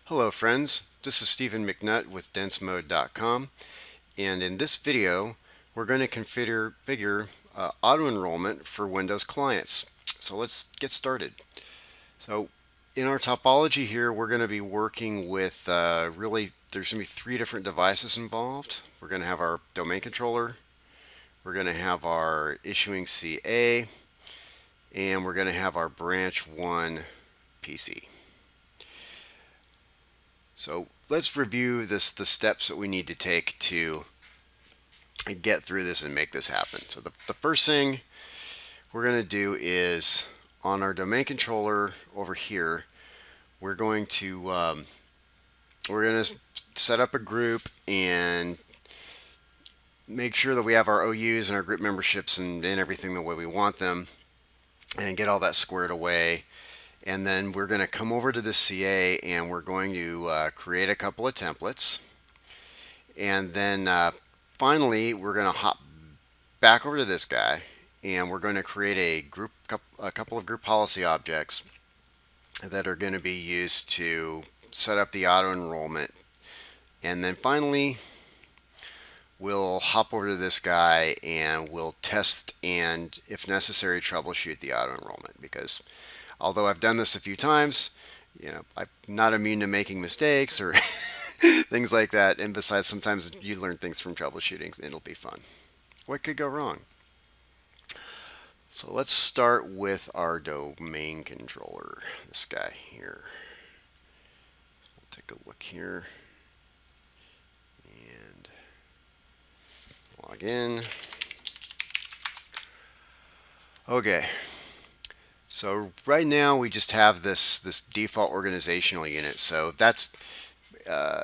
Hello friends, this is Stephen McNutt with Densemode.com, and in this video we're going to configure auto-enrollment for Windows clients. So let's get started. So in our topology here we're going to be working with really there's going to be three different devices involved. We're going to have our domain controller, we're going to have our issuing CA, and we're going to have our branch 1 PC. So let's review the steps that we need to take to get through this and make this happen. So the first thing we're going to do is on our domain controller over here, we're going to set up a group and make sure that we have our OUs and our group memberships and everything the way we want them and get all that squared away. And then we're going to come over to the CA and we're going to create a couple of templates. And then finally, we're going to hop back over to this guy and we're going to create a couple of group policy objects that are going to be used to set up the auto enrollment. And then finally, we'll hop over to this guy and we'll test and, if necessary, troubleshoot the auto enrollment, because although I've done this a few times, I'm not immune to making mistakes or things like that. And besides, sometimes you learn things from troubleshooting. It'll be fun. What could go wrong? So let's start with our domain controller, this guy here. We'll take a look here and log in. Okay. So right now we just have this default organizational unit, so that's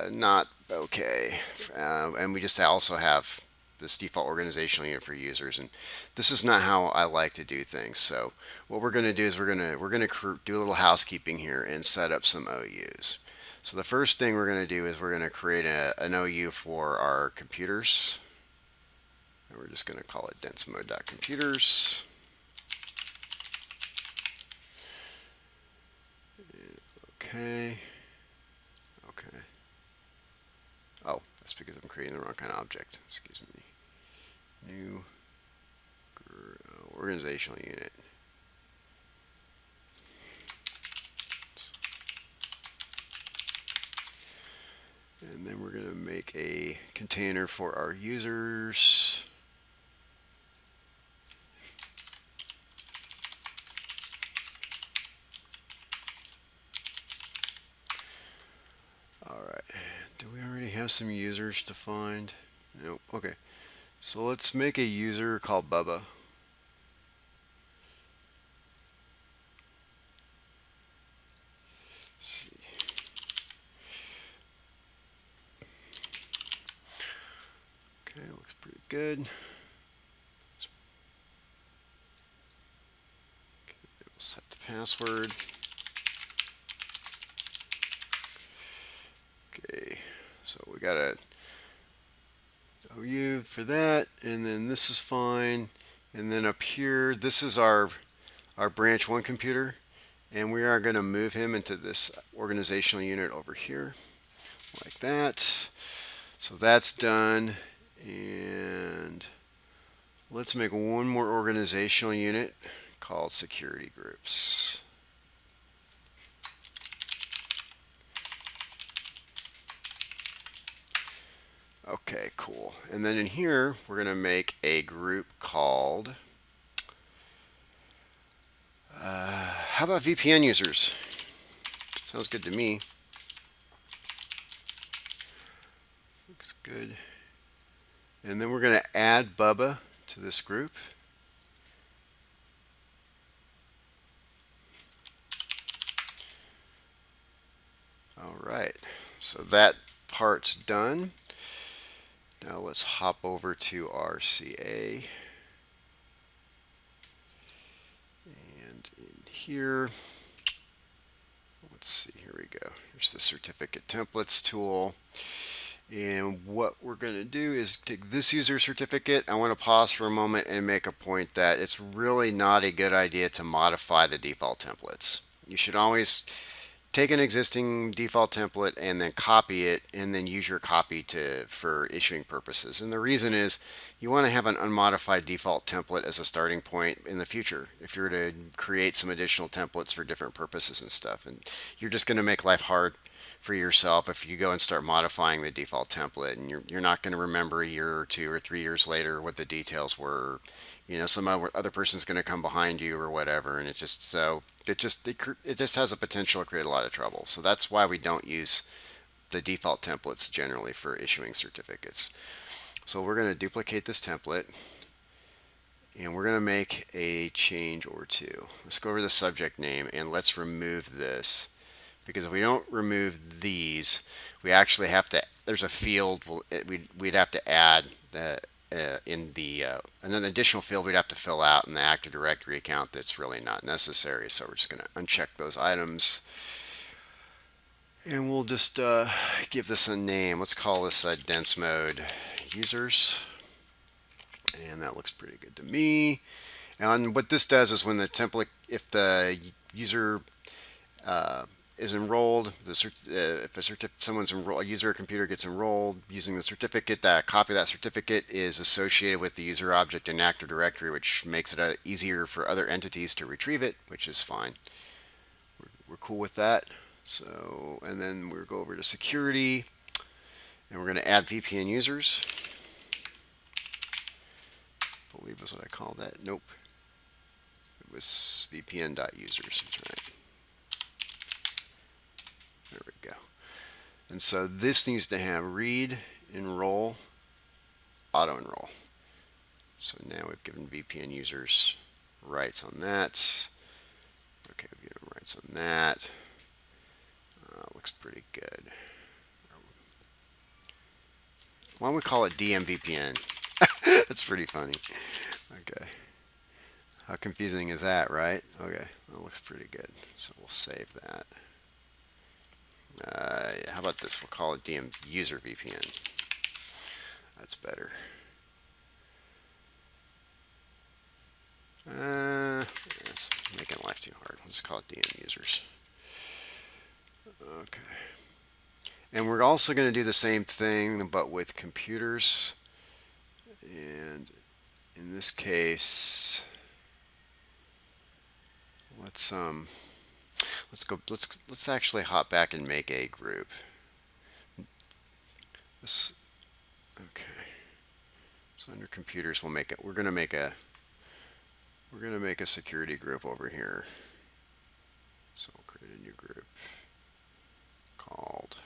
not okay. And we just also have this default organizational unit for users, and this is not how I like to do things. So what we're going to do is we're going to do a little housekeeping here and set up some OUs. So the first thing we're going to do is we're going to create an OU for our computers. And we're just going to call it densemode.computers. Okay. Okay. Oh, that's because I'm creating the wrong kind of object. Excuse me. New organizational unit. And then we're going to make a container for our users. All right. Do we already have some users defined? Nope. Okay. So let's make a user called Bubba. Okay, looks pretty good. Okay, we'll set the password. Okay, so we got a OU for that, and then this is fine. And then up here, this is our branch 1 computer, and we are going to move him into this organizational unit over here, like that. So that's done, and let's make one more organizational unit called security groups. Okay, cool. And then in here, we're going to make a group called, how about VPN users? Sounds good to me. Looks good. And then we're going to add Bubba to this group. All right, so that part's done. Now let's hop over to our CA. And in here, let's see, here we go. Here's the certificate templates tool. And what we're going to do is take this user certificate. I want to pause for a moment and make a point that it's really not a good idea to modify the default templates. You should always take an existing default template and then copy it, and then use your copy for issuing purposes. And the reason is you want to have an unmodified default template as a starting point in the future if you're to create some additional templates for different purposes and stuff. And you're just going to make life hard for yourself if you go and start modifying the default template, and you're not going to remember a year or 2 or 3 years later what the details were. Some other person's going to come behind you or whatever, and it just has a potential to create a lot of trouble. So that's why we don't use the default templates generally for issuing certificates. So we're going to duplicate this template, and we're going to make a change or two. Let's go over the subject name, and let's remove this, because if we don't remove these, we actually have to, there's a field we'd have to add another additional field we'd have to fill out in the Active Directory account that's really not necessary. So we're just going to uncheck those items, and we'll just give this a name. Let's call this Densemode users, and that looks pretty good to me. And what this does is when the template, if the user is enrolled, if someone's enrolled, a user or computer gets enrolled using the certificate, that copy of that certificate is associated with the user object in Active Directory, which makes it easier for other entities to retrieve it, which is fine. We're cool with that. So, and then we'll go over to security, and we're going to add VPN users. I believe was what I called that. Nope. It was VPN.users. That's right. There we go. And so this needs to have read, enroll, auto enroll. So now we've given VPN users rights on that. Okay, we've given rights on that. Looks pretty good. Why don't we call it DMVPN? That's pretty funny. Okay. How confusing is that, right? Okay, that looks pretty good. So we'll save that. How about this? We'll call it DM user VPN. That's better. It's making life too hard. We'll just call it DM users. Okay. And we're also going to do the same thing, but with computers. And in this case, let's actually hop back and make a group. Okay. So under computers, we're going to make a security group over here. So we'll create a new group called,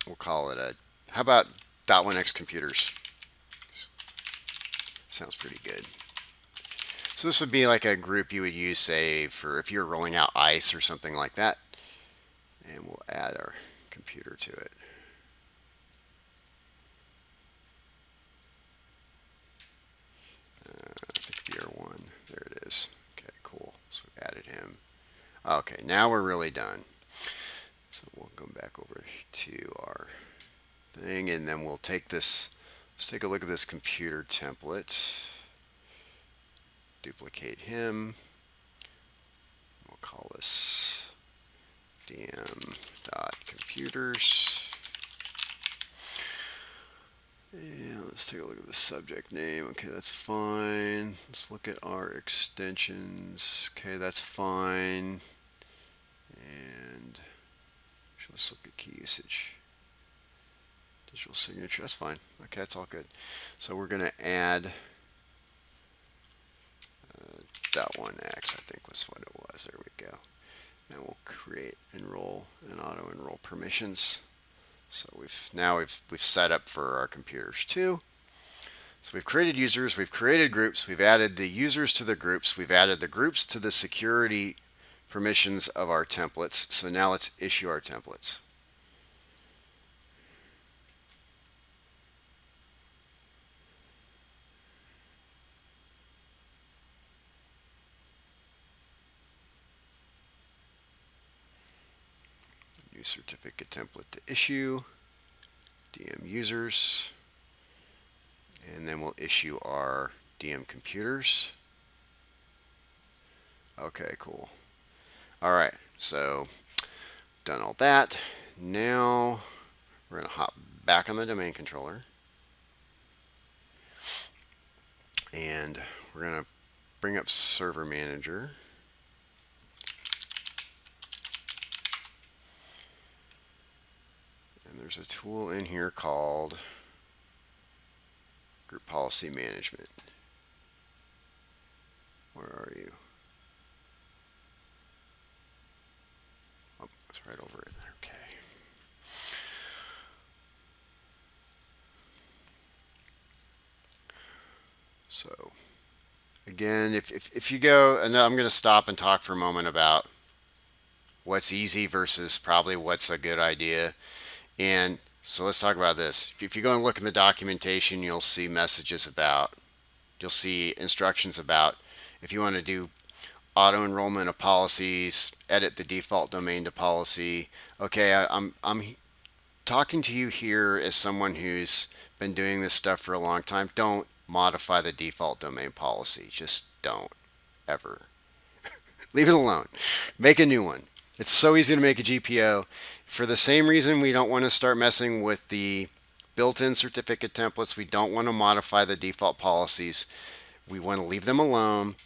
we'll call it how about .1x computers? Sounds pretty good. So this would be like a group you would use, say, for if you're rolling out ICE or something like that. And we'll add our computer to it. I think VR1, there it is. Okay, cool. So we added him. Okay, now we're really done. So we'll go back over to our thing, and then we'll take this. Let's take a look at this computer template. Duplicate him. We'll call this dm.computers. And let's take a look at the subject name. Okay, that's fine. Let's look at our extensions. Okay, that's fine. And let's look at key usage. Digital signature, that's fine. Okay, that's all good. So we're going to add .1x, I think was what it was. There we go. Now we'll create enroll and auto enroll permissions. So we've set up for our computers too. So we've created users, we've created groups, we've added the users to the groups, we've added the groups to the security permissions of our templates. So now let's issue our templates. New certificate template to issue, DM users, and then we'll issue our DM computers. Okay, cool. All right, so done all that. Now we're going to hop back on the domain controller, and we're going to bring up Server Manager. And there's a tool in here called Group Policy Management. Where are you? Oh, it's right over it. Okay. So again, if you go, and I'm going to stop and talk for a moment about what's easy versus probably what's a good idea. And so let's talk about this. If you go and look in the documentation, you'll see messages about, you'll see instructions about if you want to do auto enrollment of policies, edit the default domain to policy. Okay, I'm talking to you here as someone who's been doing this stuff for a long time. Don't modify the default domain policy. Just don't ever. Leave it alone. Make a new one. It's so easy to make a GPO. For the same reason we don't want to start messing with the built-in certificate templates, we don't want to modify the default policies. We want to leave them alone,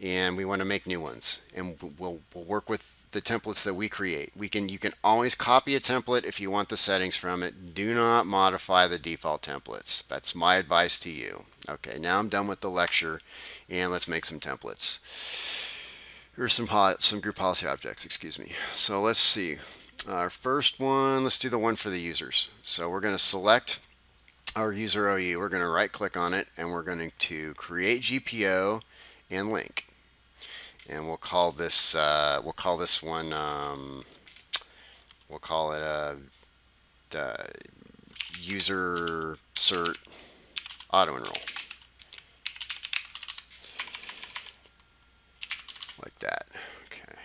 and we want to make new ones. And we'll work with the templates that we create. You can always copy a template if you want the settings from it. Do not modify the default templates. That's my advice to you. Okay, now I'm done with the lecture, and let's make some templates. Here's some group policy objects, excuse me. So let's see. Our first one, let's do the one for the users. So we're going to select our user OU. We're going to right click on it, and we're going to create GPO and link. And we'll call this one we'll call it user cert auto enroll, like that. Okay.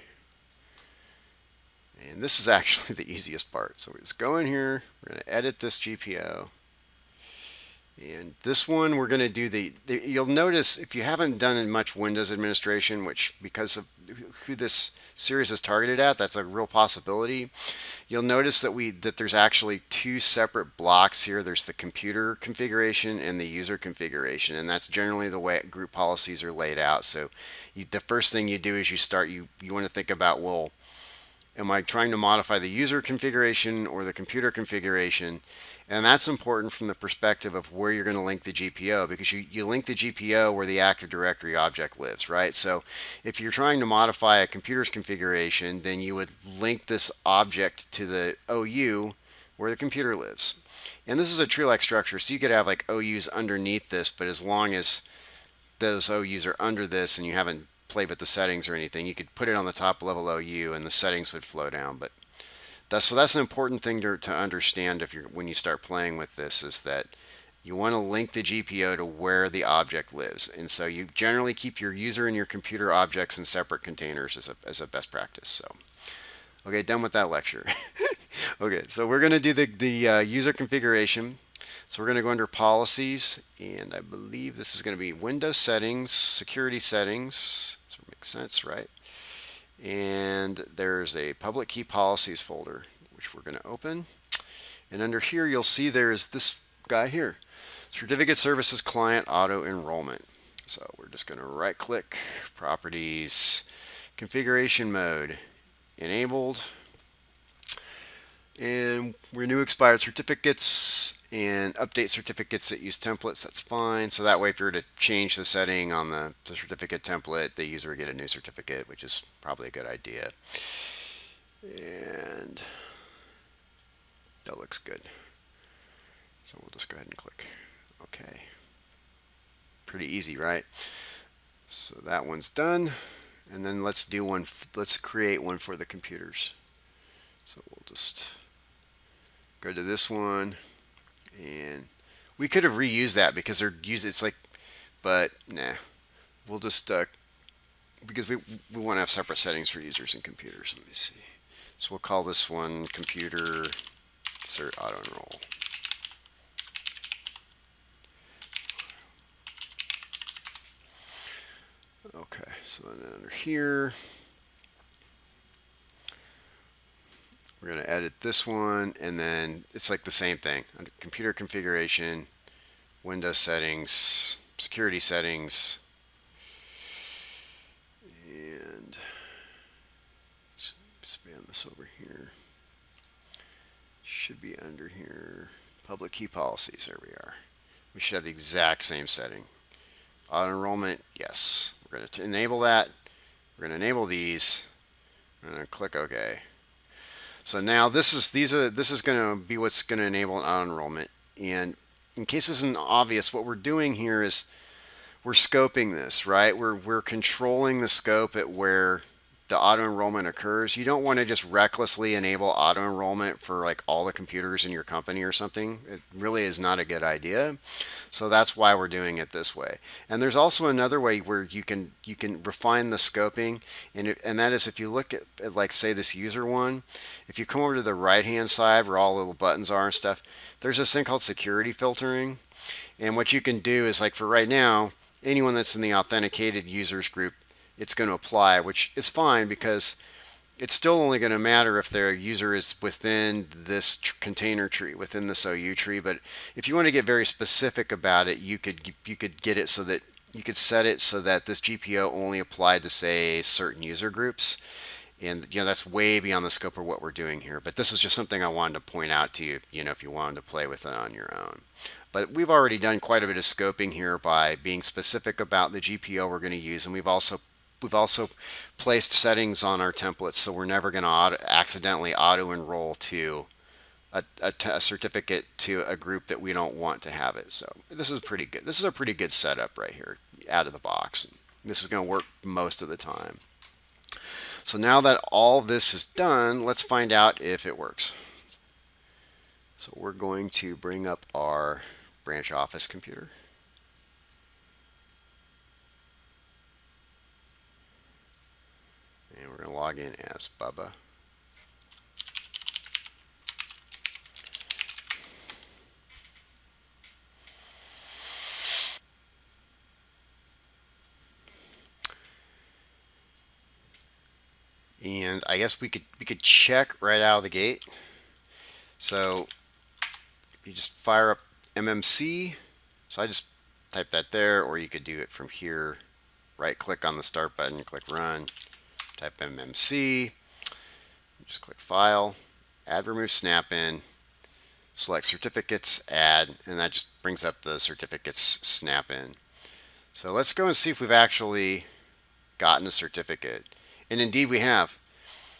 And this is actually the easiest part. So we just go in here, we're going to edit this GPO. And this one we're going to do you'll notice if you haven't done much Windows administration, which because of who this series is targeted at, that's a real possibility. You'll notice that there's actually two separate blocks here. There's the computer configuration and the user configuration, and that's generally the way group policies are laid out. So the first thing you do is you want to think about, well, am I trying to modify the user configuration or the computer configuration? And that's important from the perspective of where you're going to link the GPO, because you link the GPO where the Active Directory object lives, right? So if you're trying to modify a computer's configuration, then you would link this object to the OU where the computer lives. And this is a tree-like structure, so you could have like OUs underneath this, but as long as those OUs are under this and you haven't played with the settings or anything, you could put it on the top level OU and the settings would flow down. But that's an important thing to understand when you start playing with this, is that you want to link the GPO to where the object lives. And so you generally keep your user and your computer objects in separate containers as a best practice. So, okay, done with that lecture. Okay, so we're going to do the user configuration. So we're going to go under policies, and I believe this is going to be Windows settings, security settings. So it makes sense, right? And there's a public key policies folder, which we're going to open. And under here, you'll see there's this guy here, Certificate Services Client Auto Enrollment. So we're just going to right click, Properties, Configuration Mode, Enabled. And renew expired certificates and update certificates that use templates. That's fine. So that way, if you were to change the setting on the certificate template, the user would get a new certificate, which is probably a good idea. And that looks good. So we'll just go ahead and click OK. Pretty easy, right? So that one's done. And then let's do one. Let's create one for the computers. So we'll just go to this one, and we could have reused that because it's like, but nah, we'll just because we want to have separate settings for users and computers. Let me see. So we'll call this one computer cert auto enroll. Okay, so then under here, We're going to edit this one, and then it's like the same thing. Under computer configuration, Windows settings, security settings, and expand this over here. Should be under here. Public key policies, there we are. We should have the exact same setting. Auto enrollment, yes. We're going to enable that. We're going to enable these. We're going to click OK. So now this is going to be what's going to enable an auto enrollment. And in case this isn't obvious, what we're doing here is we're scoping this, right? We're controlling the scope at where the auto enrollment occurs. You don't want to just recklessly enable auto enrollment for like all the computers in your company or something. It really is not a good idea. So that's why we're doing it this way. And there's also another way where you can refine the scoping, and that is if you look at like say this user one, if you come over to the right hand side where all the little buttons are and stuff, there's this thing called security filtering. And what you can do is like for right now, anyone that's in the authenticated users group, it's going to apply, which is fine because it's still only going to matter if their user is within this container tree, within this OU tree. But if you want to get very specific about it, you could get it so that you could set it so that this GPO only applied to say certain user groups. And that's way beyond the scope of what we're doing here. But this was just something I wanted to point out to you, if you wanted to play with it on your own. But we've already done quite a bit of scoping here by being specific about the GPO we're going to use, and we've also placed settings on our templates so we're never going to accidentally auto enroll to a certificate to a group that we don't want to have it. So this is pretty good. This is a pretty good setup right here out of the box. This is going to work most of the time. So now that all this is done, let's find out if it works. So we're going to bring up our branch office computer. And we're going to log in as Bubba. And I guess we could check right out of the gate. So you just fire up MMC. So I just type that there, or you could do it from here. Right click on the start button, click run, type MMC, just click file, add remove snap in, select certificates, add, and that just brings up the certificates snap in. So let's go and see if we've actually gotten a certificate. And indeed we have.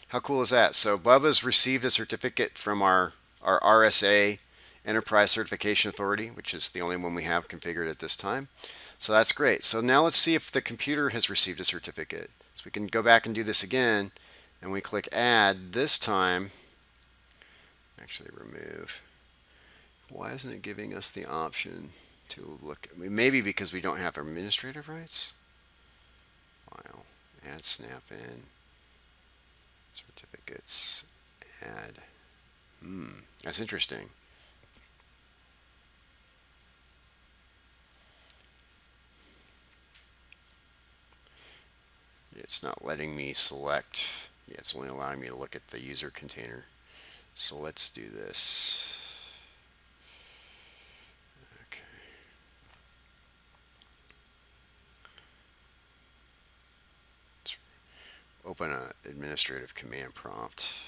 How cool is that? So Bubba's received a certificate from our RSA Enterprise Certification Authority, which is the only one we have configured at this time. So that's great. So now let's see if the computer has received a certificate. So we can go back and do this again, and we click add. This time, actually remove. Why isn't it giving us the option to look? Maybe because we don't have administrative rights. File, add snap in, certificates, add. That's interesting. It's not letting me select. Yeah, it's only allowing me to look at the user container. So let's do this. Okay. Let's open an administrative command prompt.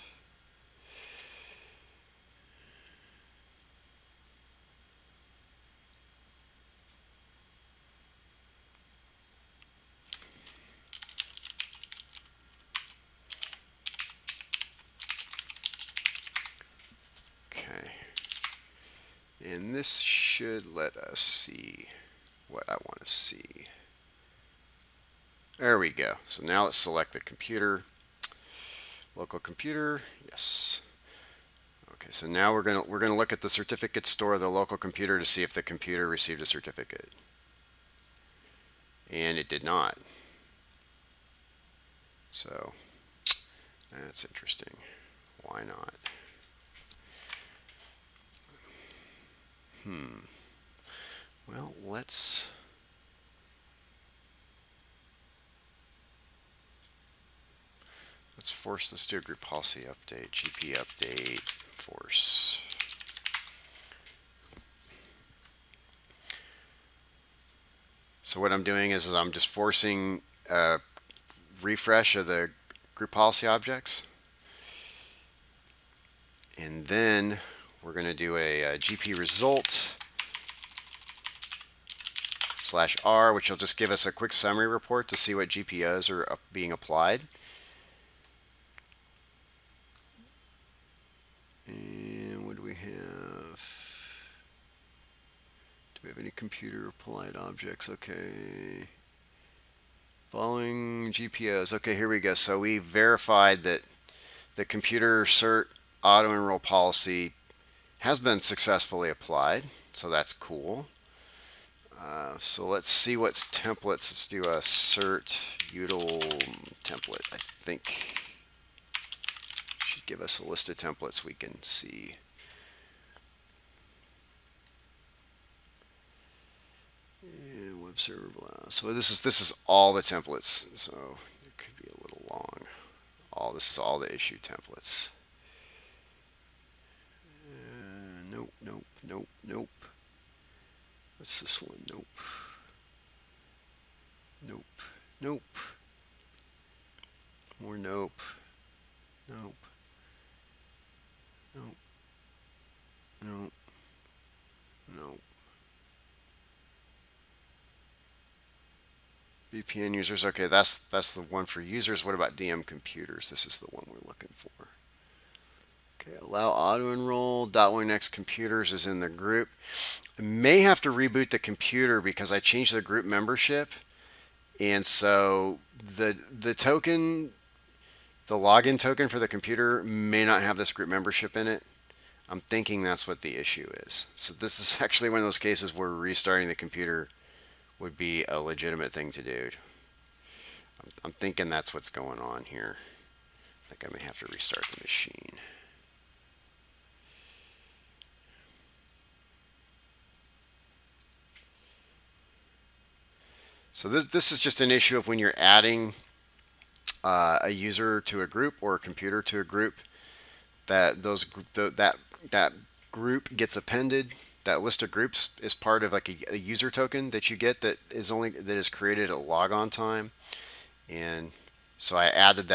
And this should let us see what I want to see. There we go. So now let's select the computer. Local computer, yes. Okay, so now we're gonna look at the certificate store of the local computer to see if the computer received a certificate. And it did not. So that's interesting. Why not? Well, let's let's do a group policy update, GP update, force. So what I'm doing is I'm just forcing a refresh of the group policy objects. And then we're going to do a GP result /R, which will just give us a quick summary report to see what GPOs are being applied. And what do we have? Do we have any computer applied objects? Okay. Following GPOs. Okay, here we go. So we verified that the computer cert auto enroll policy has been successfully applied. So that's cool. So let's see what's templates. Let's do a cert util template. I think should give us a list of templates we can see. And web server blah. So this is all the templates. So it could be a little long. This is all the issue templates. Nope. What's this one? Nope. More nope. Nope. VPN users. Okay, that's the one for users. What about DM computers? This is the one we're looking for. Okay, allow auto enroll. .1x computers is in the group. I may have to reboot the computer because I changed the group membership, and so the token, the login token for the computer may not have this group membership in it. I'm thinking that's what the issue is. So this is actually one of those cases where restarting the computer would be a legitimate thing to do. I'm thinking that's what's going on here. I think I may have to restart the machine. So this is just an issue of when you're adding a user to a group or a computer to a group, that that group gets appended. That list of groups is part of like a user token that you get that is created at logon time, and so I added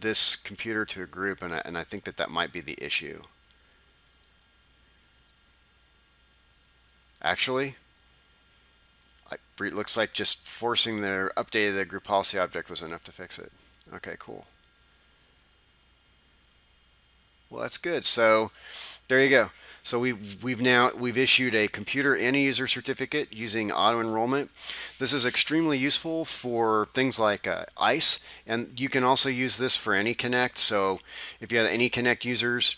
this computer to a group, and I think that might be the issue. Actually, it looks like just forcing the update of the group policy object was enough to fix it. Okay, cool. Well, that's good. So there you go. So we've issued a computer and a user certificate using auto enrollment. This is extremely useful for things like ICE, and you can also use this for AnyConnect. So if you have AnyConnect users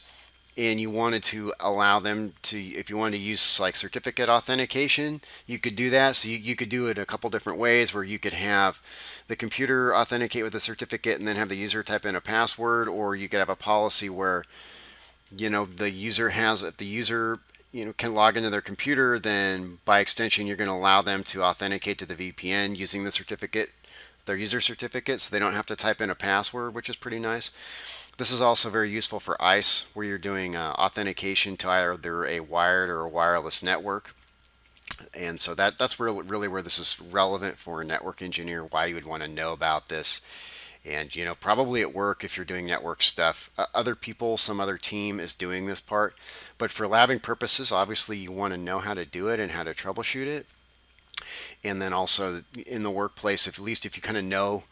and you wanted to allow them to, if you wanted to use like certificate authentication, you could do that. So you could do it a couple different ways, where you could have the computer authenticate with the certificate and then have the user type in a password, or you could have a policy where the user has, if the user can log into their computer, then by extension you're going to allow them to authenticate to the VPN using the certificate, their user certificate, so they don't have to type in a password, which is pretty nice. This is also very useful for ICE, where you're doing authentication to either a wired or a wireless network. And so that's really where this is relevant for a network engineer, why you would want to know about this. And probably at work, if you're doing network stuff, other people, some other team is doing this part. But for labbing purposes, obviously you want to know how to do it and how to troubleshoot it. And then also in the workplace, at least if you kind of know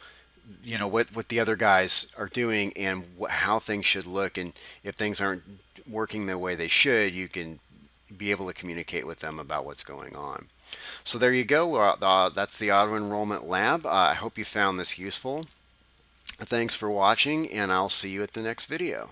what the other guys are doing and how things should look, and if things aren't working the way they should, you can be able to communicate with them about what's going on. So there you go. That's the auto enrollment lab. I hope you found this useful. Thanks for watching, and I'll see you at the next video.